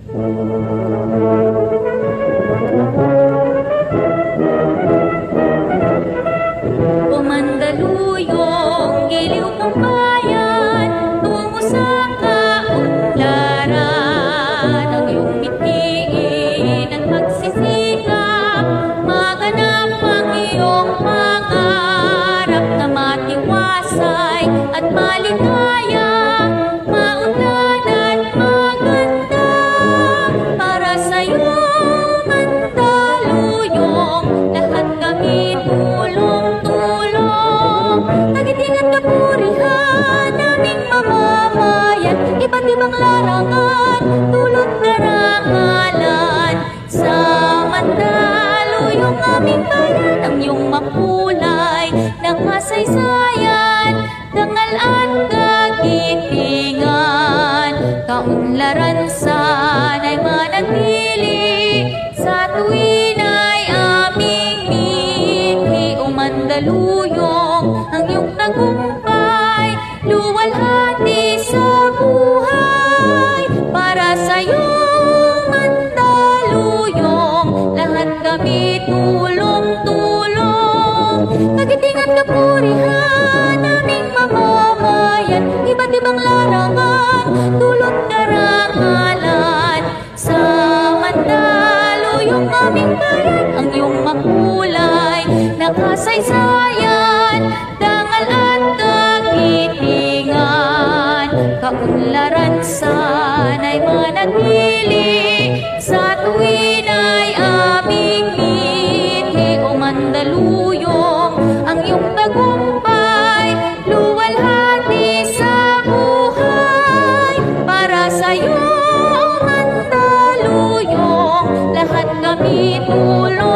O Mandaluyong, giliw ng bayan, tungo sa kaunlaran. Ang iyong mithiin at magsisikap, maganap ang iyong pangarap na matiwasay at maligaya, maunlad at maganda. Para sa'yo, Mandaluyong, lahat kami tulong-tulong. Nagiting at kapurihan naming mamamayan, iba't ibang larangan, dulot karangalan. Sa Mandaluyong aming bayan, ang iyong makulay ng kasaysayan, dangal at kagitingan. Kaunlaran sana'y manatili, sa tuwin ay aming mithi. O Mandaluyong, ang iyong tagumpay, luwalhati sa buhay. Para sa'yo, Mandaluyong, lahat kami tulong-tulong. Kagiting at kapurihan naming mamamayan, iba't ibang larangan, dulot karangalan. Sa Mandaluyong aming bayan, ang iyong makulay na kasaysayan, dangal at kagitingan. Kaunlaran sana'y manatili, sa tuwin ay aming mithi. O Mandaluyong, ang iyong tagumpay, luwalhati sa buhay. Para sa'yo, Mandaluyong, lahat kami tulong.